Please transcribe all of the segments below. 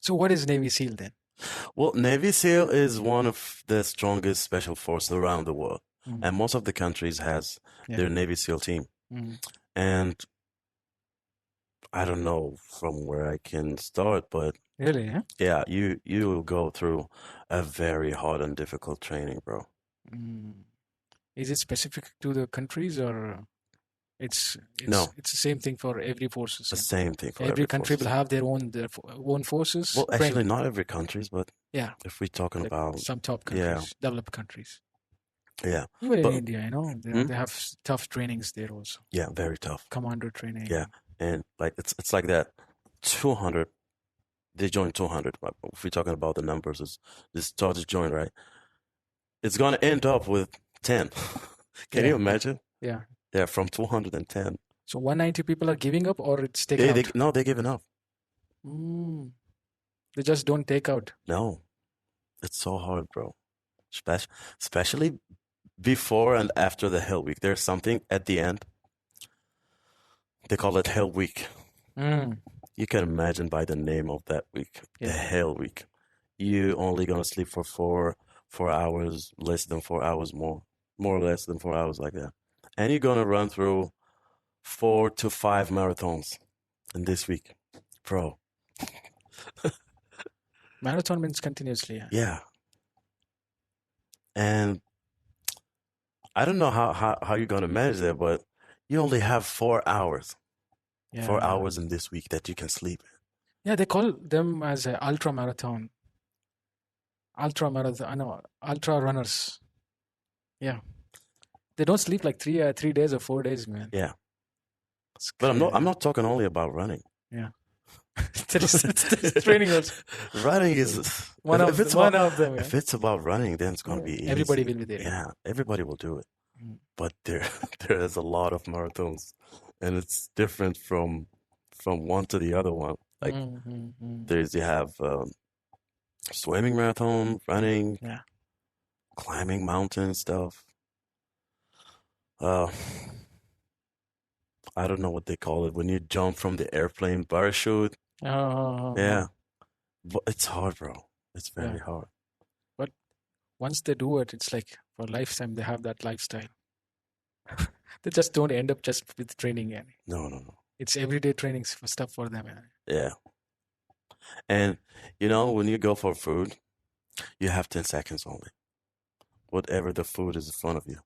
So what is Navy SEAL then? Well, Navy SEAL is one of the strongest special forces around the world, Mm. and most of the countries has Yeah. their Navy SEAL team. Mm. And I don't know from where I can start, but Really, huh? yeah, you will go through a very hard and difficult training, bro. Mm. Is it specific to the countries or it's it's No, it's the same thing for every forces? the Yeah? same thing for Every every country will forces. have their own forces Well, actually, training. not every countries, but Yeah, if we're talking like about, some top yeah, countries, developed countries. yeah, Even in but India, hmm? they have tough trainings there also. Yeah, very tough. Commando Yeah, training. and like it's like that. 200, they joined 200. But if we're talking about the numbers, is this started join, right? It's gonna end up with 10. Can you Yeah, imagine? yeah. Yeah, from 210. So 190 people are giving up or it's taken They out. no, they're giving up. Mm. They just don't take out. No, it's so hard, bro. Especially before and after the Hell Week. There's something at the end. They call it Hell Week. Mm. You can imagine by the name of that week, the Yeah. Hell Week. You only gonna sleep for 4 hours, less than 4 hours more or less than 4 hours like that. And you're gonna run through 4 to 5 marathons in this week, bro. Marathon means continuously. Yeah. Yeah. And I don't know how you're gonna manage that, but you only have 4 hours, four Yeah. hours in this week that you can sleep. Yeah, they call them as a ultra marathon. Ultra marathon, no, ultra runners. Yeah. They don't sleep like 3 days or 4 days, man. Yeah. It's But I'm crazy. not talking only about running. Yeah. There is training also. Running is One of them, yeah. if it's about running, then it's gonna Yeah. be Everybody easy. will be there. Yeah. Yeah, everybody will do it. Mm. But there there is a lot of marathons, and it's different from one to the other one. Like Mm, mm, mm. you have swimming marathon, running, Yeah. climbing mountain stuff. Uh, I don't know what they call it when you jump from the airplane parachute. Oh, Yeah, but it's hard, bro. It's yeah. very hard. But once they do it, it's like for a lifetime they have that lifestyle. They just don't end up just with training. Yeah. No, no, no. It's everyday training stuff for them. Yeah. Yeah. And you know, when you go for food, you have 10 seconds only. Whatever the food is in front of you,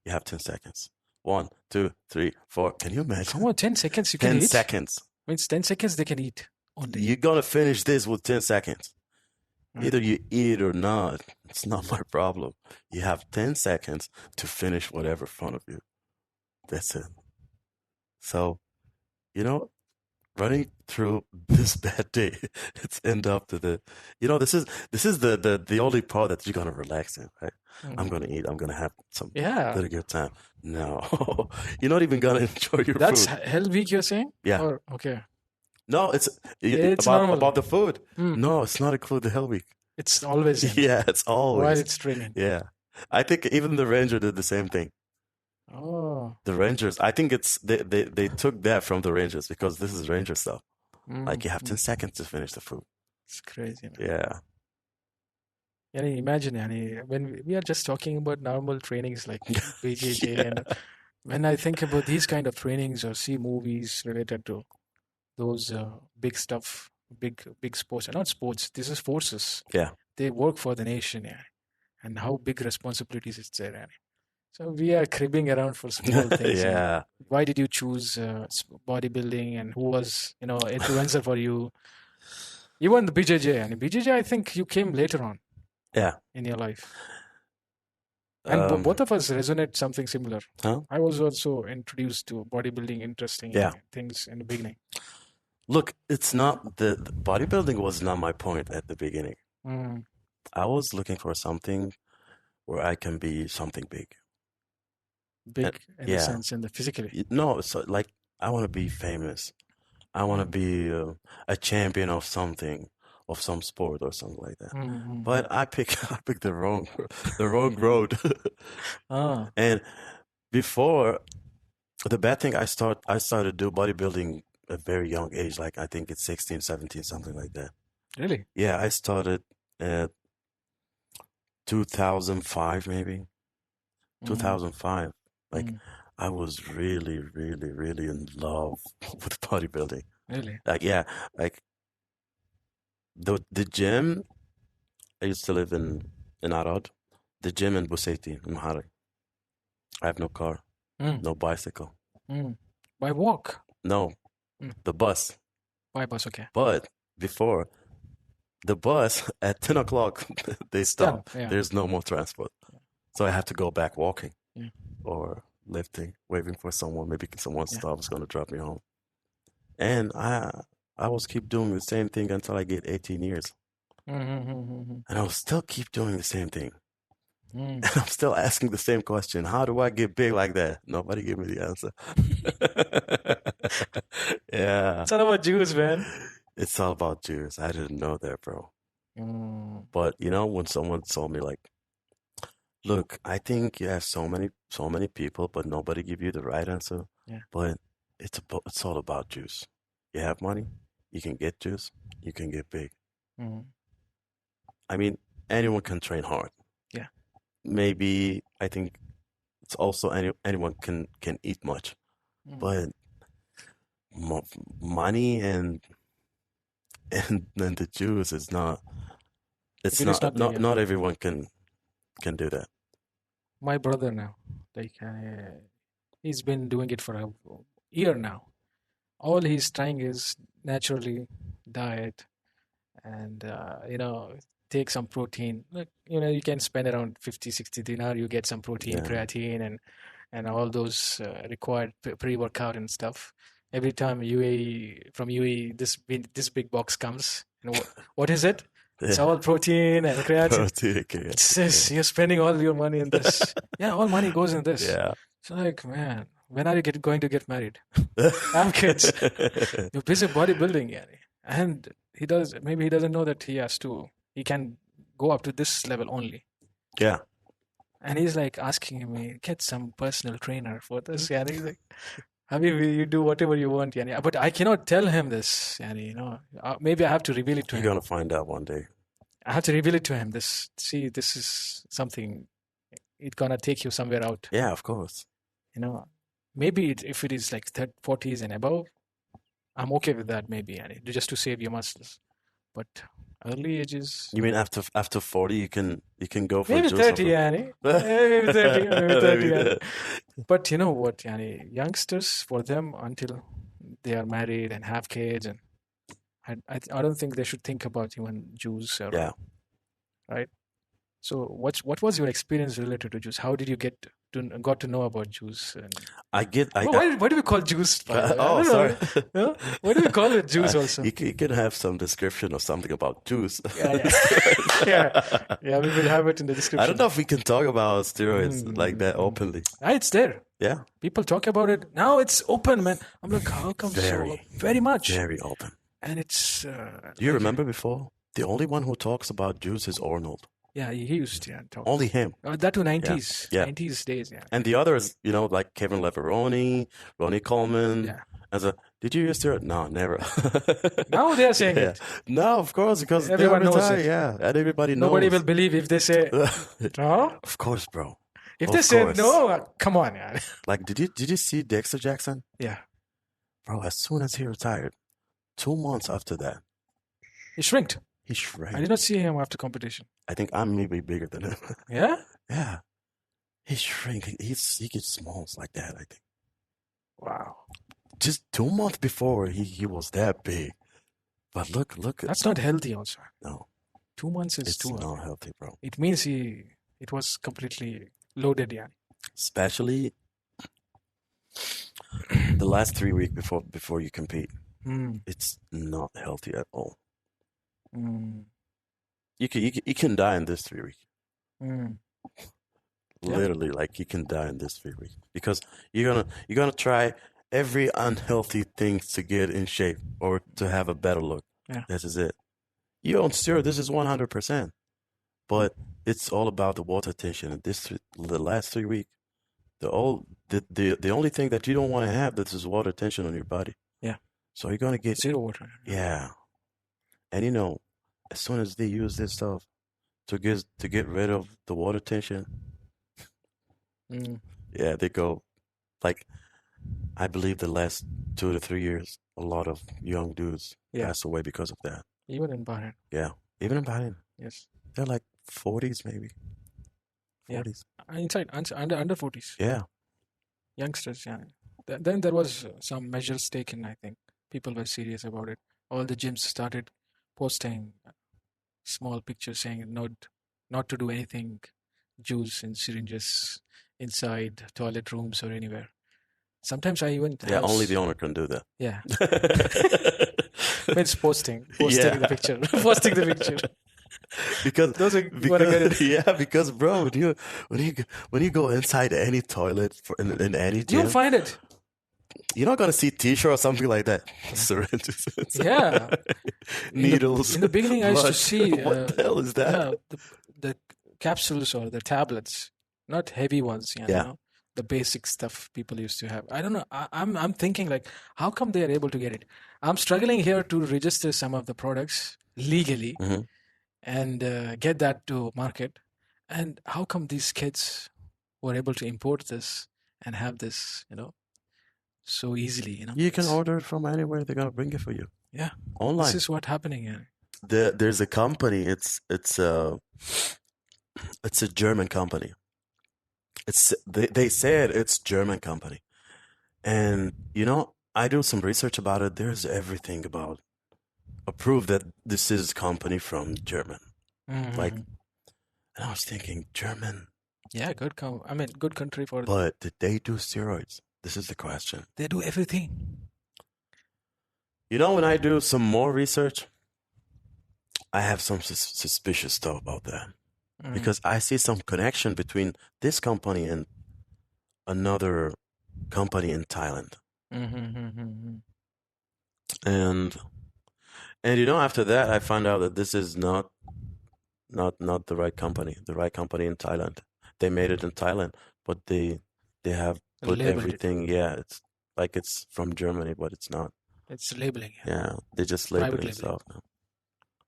you have 10 seconds. One, two, three, four. Can you imagine? Come on, 10 seconds you can 10 eat? seconds. Means 10 seconds they can eat only. You're gonna finish this with 10 seconds. Mm. Either you eat or not. It's not my problem. You have 10 seconds to finish whatever in front of you. That's it. So, you know, running through this bad day, it's end up to the, this is the only part that you're gonna relax in, right? I'm Mm. gonna eat. I'm gonna have some Yeah. little good time. No, you're not even gonna enjoy your That's food. Hell Week you're saying? Yeah. Or okay. No, it's It's about normal. the food. Mm. No, it's not include the Hell Week. It's always in Yeah, it's while always. it's training. Yeah. I think even the Ranger did the same thing. Oh. The Rangers, I think it's they took that from the Rangers because this is Ranger stuff. Like you have 10 seconds to finish the food. It's crazy, man. Yeah. Imagine, when we are just talking about normal trainings like BJJ, and when I think about these kind of trainings or see movies related to those big stuff, big sports, not sports, this is forces. Yeah. They work for the nation, and how big responsibilities it's there. So we are cribbing around for small things. Yeah. Why did you choose bodybuilding, and who was influencer for you? Even the BJJ, and BJJ, I think you came later on Yeah. in your life. And both of us resonate something similar. Huh? I was also introduced to bodybuilding, interesting things in the beginning. Look, it's not the bodybuilding was not my point at the beginning. Mm. I was looking for something where I can be something big. Big in the sense, in the physically. No, so like I want to be famous. I want to be a champion of something, of some sport or something like that. Mm-hmm. But I picked the wrong road. And before, the bad thing I started to do bodybuilding at a very young age, like I think it's 16, 17, something like that. Really? Yeah, I started at 2005, maybe Mm, 2005. Like mm, I was really, really, really in love with bodybuilding. really? Like yeah, like the gym. I used to live in Arad. The gym in Busayti, in Mahari. I have no car, Mm, no bicycle, mm. By walk? no Mm, the bus. by bus, okay. But before the bus at 10 o'clock, they It's done. stop. Yeah. There's no more transport. So I have to go back walking Yeah. or lifting, waiting for someone. Maybe someone Yeah. stops going to drop me home. And I will keep doing the same thing until I get 18 years. Mm-hmm. And I'll still keep doing the same thing. Mm. And I'm still asking the same question. How do I get big like that? Nobody gave me the answer. Yeah. It's all about Jews, man. It's all about Jews. I didn't know that, bro. Mm. But you know, when someone told me like, look, I think you have so many people, but nobody give you the right answer. Yeah. But it's all about juice. You have money, you can get juice, you can get big. Mm. I mean, anyone can train hard. Yeah. Maybe I think it's also anyone can eat much, Mm. but mo money and the juice is not. It's It is not not there. Yeah. not everyone can do that. My brother now, like, he's been doing it for a year now. All he's trying is naturally diet and, take some protein. Like, you can spend around 50, 60 dinar, you get some protein, Yeah, creatine, and all those required pre-workout and stuff. Every time from UAE, this big box comes. What is it? It's yeah. all protein and creatine. Protein, It yeah, says you're spending all your money in this. Yeah, all money goes in this. yeah. So like, man, when are you going to get married? Have kids. You're busy bodybuilding, yani. And maybe he doesn't know that he can go up to this level only. Yeah, And he's like asking me, get some personal trainer for this. And he's like, Habibi, you do whatever you want, yani. But I cannot tell him this, yani. Maybe I have to reveal it to you're him. gonna find out one day. I have to reveal it to him. This is something. It's gonna take you somewhere out. Yeah, of course. You know, maybe if it is like 40s and above, I'm okay with that. Maybe, yani, just to save your muscles. But early ages, You mean after 40 you can go for maybe juice or 30, yani. Maybe 30, maybe 30, maybe yani. that. But you know what, yani, youngsters, for them, until they are married and have kids, and I don't think they should think about even juice, or Yeah. right. So what was your experience related to juice? How did you got to know about juice? And I get why do we call juice, by the way? I oh don't sorry. know. Yeah? Why do we call it juice also? You can have some description or something about juice. Yeah, yeah. Yeah. Yeah, we will have it in the I don't description. know if we can talk about steroids like that Mm. openly. It's there. Yeah. People talk about it. Now it's open, man. I'm like, how come so? Very much. Very open. And it's Do you remember before? The only one who talks about juice is Arnold. yeah, he used to talk. Only him. That to 90s. Yeah. 90s days, yeah. And the others, like Kevin Leveroni, Ronnie Coleman. Yeah. Did you use steroid? No, never. Now they are saying Yeah. it. No, of course, because Everyone knows retired, it. yeah, and everybody knows. Nobody will believe if they say no. Of course, bro. If Of they say course. no, come on, yeah. Like, did you see Dexter Jackson? Yeah. Bro, as soon as he retired, 2 months after that, He shrinked. he I shrank. did not see him after competition. I think I'm maybe bigger than him. Yeah? Yeah. He shrank. He gets smalls like that, I think. Wow. Just 2 months before he was that big. But look. That's not healthy also. No, 2 months is it's too not early. healthy, bro. It means it was completely loaded, yeah. Especially the last 3 weeks before you compete. Mm. It's not healthy at all. Mm. You can die in this 3 weeks. Mm. Yeah. Literally, like you can die in this 3 weeks because you're gonna try every unhealthy thing to get in shape or to have a better look. Yeah. This is it. You don't steroid. This is 100%. But it's all about the water tension. And the last 3 weeks, the only thing that you don't want to have this is water tension on your body. Yeah. So you're gonna get Zero water. yeah. And as soon as they use this stuff to get rid of the water tension, Mm, yeah, they go like I believe the last 2 to 3 years, a lot of young dudes yeah, pass away because of that. even in Bahrain. Yeah, even in Bahrain, Yes. they're like 40s maybe, Yeah. 40s. Inside under 40s. Yeah, Youngsters, yeah. Then there was some measures taken, I think. People were serious about it. All the gyms started posting small pictures saying not to do anything, juice and syringes inside toilet rooms or anywhere. Sometimes I even yeah. have, Only the owner can do yeah, that. means posting the Yeah, picture, posting the picture. because Those are wanna get because it. yeah, because bro, when you go inside any toilet in any You'll gym, find it. you're not gonna see t-shirt or something like that. Yeah. Syringes, Yeah. In the needles, in the beginning, I used to blood. see, What the hell is that? yeah, the capsules or the tablets, not heavy ones, yeah, Yeah. the basic stuff people used to have. I don't know. I'm thinking like, how come they are able to get it? I'm struggling here to register some of the products legally Hmm. and get that to market. And how come these kids were able to import this and have this, so easily? You can It's order it from anywhere. They're gonna bring it for you yeah. This online. is what happening here. There's a company. It's a German company. They said it's German company, and I do some research about it. There's everything about a proof that this is company from German. Like, Mhm. and I was thinking German, Yeah, I mean, good country for. but did they do steroids? This is the question. They do everything. When I do some more research, I have some suspicious stuff about that Mm. because I see some connection between this company and another company in Thailand. Mm-hmm. And after that, I found out that this is not the right company. The right company in Thailand. They made it in Thailand, but they have put Labeled it. everything. Yeah, it's like it's from Germany, but it's not. It's labeling, yeah. Yeah, they're just Private labeling labeling. stuff now.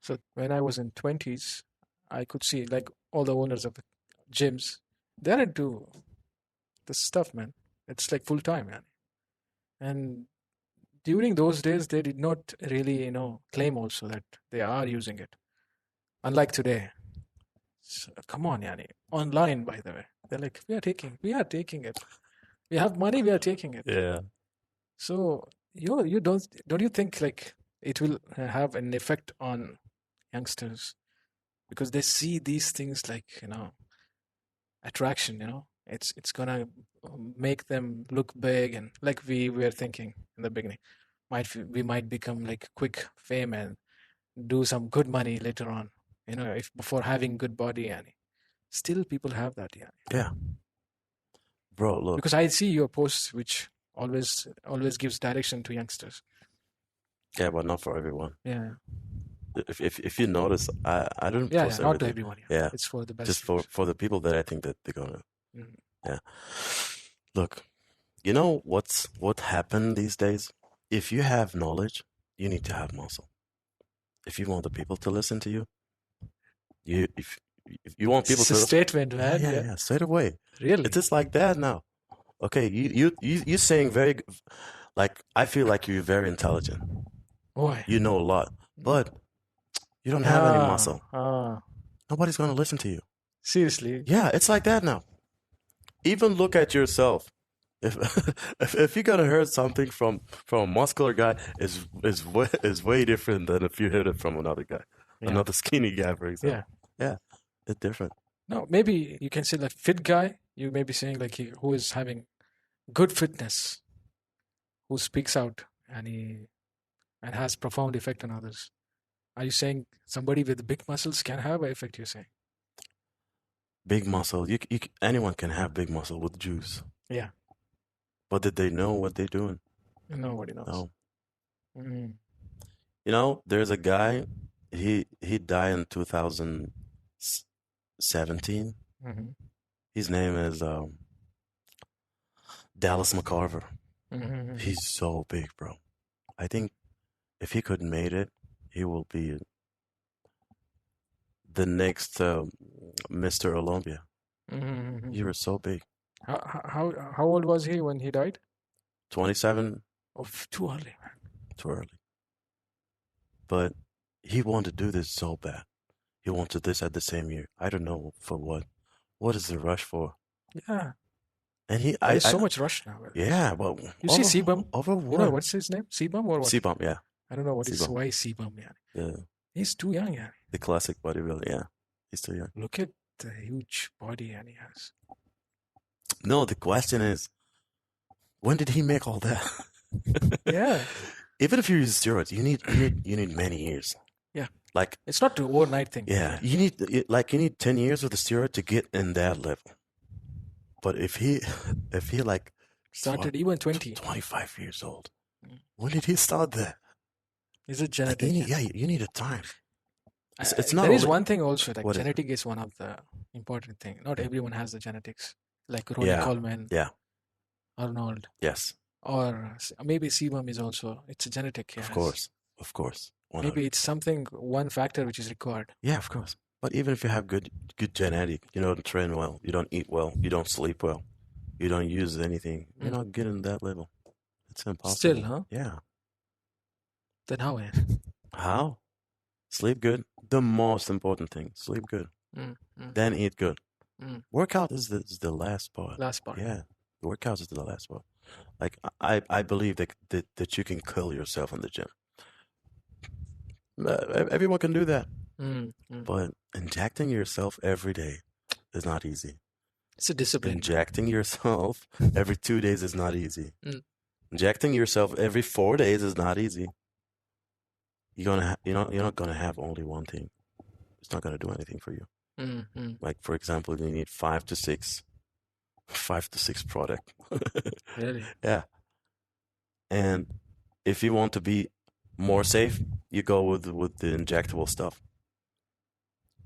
So when I was in 20s, I could see like all the owners of the gyms, they're into this stuff, man. It's like full time, man. And during those days, they did not really, claim also that they are using it. Unlike today. So, come on, Yani. Online, by the way. They're like, we are taking it. We have money, we are taking it. Yeah. So you don't you think like it will have an effect on youngsters because they see these things like attraction, it's gonna make them look big and like we were thinking in the beginning we might become like quick fame and do some good money later on, if before having good body and still people have that, yeah, Yeah, bro, look. because I see your posts which always gives direction to youngsters. Yeah, but not for everyone. Yeah. If you notice, I don't Yeah, post not to everything. everyone. Yeah, Yeah, it's for the just best for users. for the people that I think that they're gonna. Mm. Yeah. Look, what happened these days? If you have knowledge, you need to have muscle. If you want the people to listen to you, you if you want people It's a to, statement, yeah, man. yeah, Yeah, yeah, straight away. It's really. just like that now. Okay, you saying like I feel like you're very intelligent. Why? You know a lot, Mm. but you don't have any Ah, muscle. ah. Nobody's gonna listen to you. Seriously. Yeah, it's like that now. Even look at yourself. If if you're gonna hear something from a muscular guy is way different than if you heard it from another guy, Yeah, another skinny guy, for yeah. example. Yeah, it's different. No, maybe you can say like fit guy. You may be saying like who is having good fitness, who speaks out and has profound effect on others. Are you saying somebody with big muscles can have an effect? You're saying? Big muscle. Anyone can have big muscle with juice, Yeah. but did they know what they're doing? Nobody knows. No. Mm. There's a guy. He died in 2017. Mm-hmm. His name is Dallas McCarver. Mm-hmm. He's so big, bro. I think if he could made it, he will be the next Mr. Olympia. You Mm-hmm. were so big. How old was he when he died? 27, Oh, too early, man. too early. But he wanted to do this so bad. He wanted this at the same year. I don't know for what. What is the rush for? Yeah, And he, there is so much rush nowadays. yeah, but You see over, Sebum? over You know what? what's his name? Sebum or what? C-bomb, yeah, I don't know what is C-bomb, why Sebum, yeah. yeah, He's too young, yeah. the classic bodybuilder, yeah. He's too young. Look at the huge body and he has. No, the question is, when did he make all that? Yeah, Even if you use steroids, you need many years. yeah. Like, It's not the overnight thing. yeah, you need 10 years with the steroid to get in that level. But if he like Started even 20. 25 years old, Mm. when did he start that? Is it Like, genetic? you need a time. It's not There is only one thing also, like what is genetic is one of the important thing. Not everyone has the genetics. Like Ronnie yeah, Coleman, yeah, Arnold, yes, or maybe Sebum is also, it's a genetic, of yes. course, of course, 100. Maybe it's something, one factor which is required. Yeah, of course. But even if you have good genetic, you don't train well, you don't eat well, you don't sleep well, you don't use anything, you're Mm. not getting that level. It's Still, impossible. huh? Yeah. Then how, yeah? How? Sleep good. The most important thing. Sleep good. Mm, mm, Then eat good. mm. Workout is the last part. Last part. Yeah. The workout is the last part. Like I believe that you can kill yourself in the gym. Everyone can do that. Mm, mm. But injecting yourself every day is not easy. It's a discipline. Injecting yourself every 2 days is not easy. Mm. Injecting yourself every 4 days is not easy. You're not gonna have only one thing. It's not gonna do anything for you. Mm, mm. Like for example, you need five to six product. Really? Yeah. And if you want to be more safe, you go with the injectable stuff.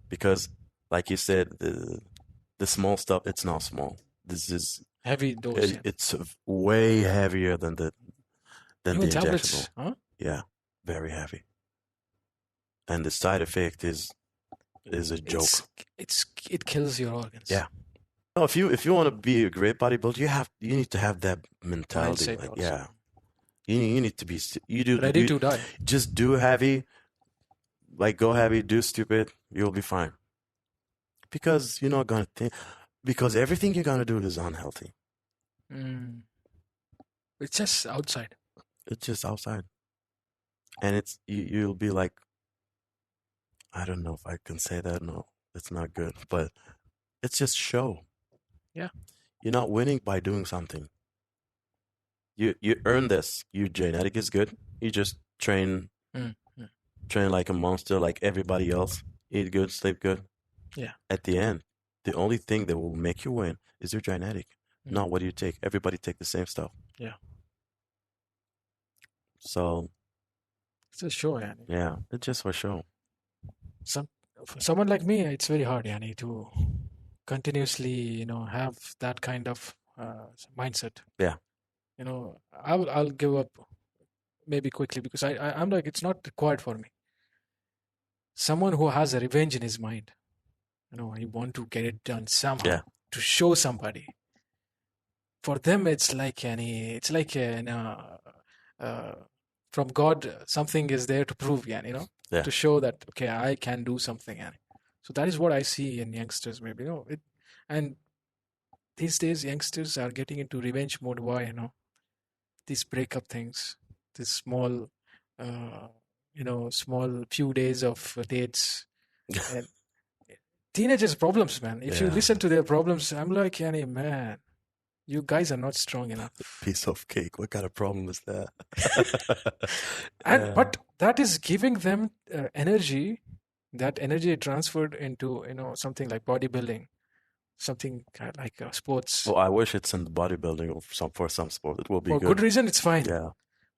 Because like you said, the small stuff, it's not small. This is Heavy dose, yeah. it's way heavier than the Even injectable. tablets, huh? Yeah, very heavy. And the side effect is a joke. It kills your organs. Yeah. No, if you want to be a great bodybuilder, you need to have that mentality. Mindset Like, also. yeah, you need to be Ready to die. just do heavy, like go heavy, do stupid, you'll be fine. Because you're not gonna think, because everything you're gonna do is unhealthy. Mm. It's just outside. It's just outside, and you'll be like, I don't know if I can say that. No, it's not good, but it's just show. Yeah. You're not winning by doing something. You earn this. Your genetic is good. You just train Mm, mm. train like a monster, like everybody else. Eat good, sleep good. Yeah. At the end, the only thing that will make you win is your genetic, Mm. not what you take. Everybody take the same stuff. Yeah. So It's a show, yeah. yeah, it's just for show. For someone like me, it's very hard, yani, to continuously, have that kind of mindset. Yeah. I'll give up maybe quickly because I'm like, it's not required for me. Someone who has a revenge in his mind, he want to get it done somehow Yeah. to show somebody. For them, it's like, yani, it's like, from God, something is there to prove, yani, Yeah. to show that, okay, I can do something, yani. So that is what I see in youngsters, maybe, and these days youngsters are getting into revenge mode. Why, these breakup things, this small, small few days of dates, and teenagers' problems, man. If you Yeah. listen to their problems, I'm like, yani, man, you guys are not strong enough. Piece of cake. What kind of problem is that? And but that is giving them energy. That energy transferred into something like bodybuilding, something like sports. Well, I wish it's in bodybuilding or for some sport. It will be For good good. reason, it's fine. Yeah.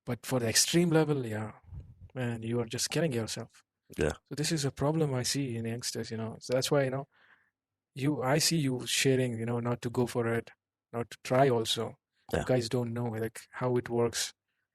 But for the extreme level, yeah, man, you are just killing yourself. Yeah. So this is a problem I see in youngsters. So that's why I see you sharing. Not to go for it, not to try. Also, Yeah. you guys don't know like how it works.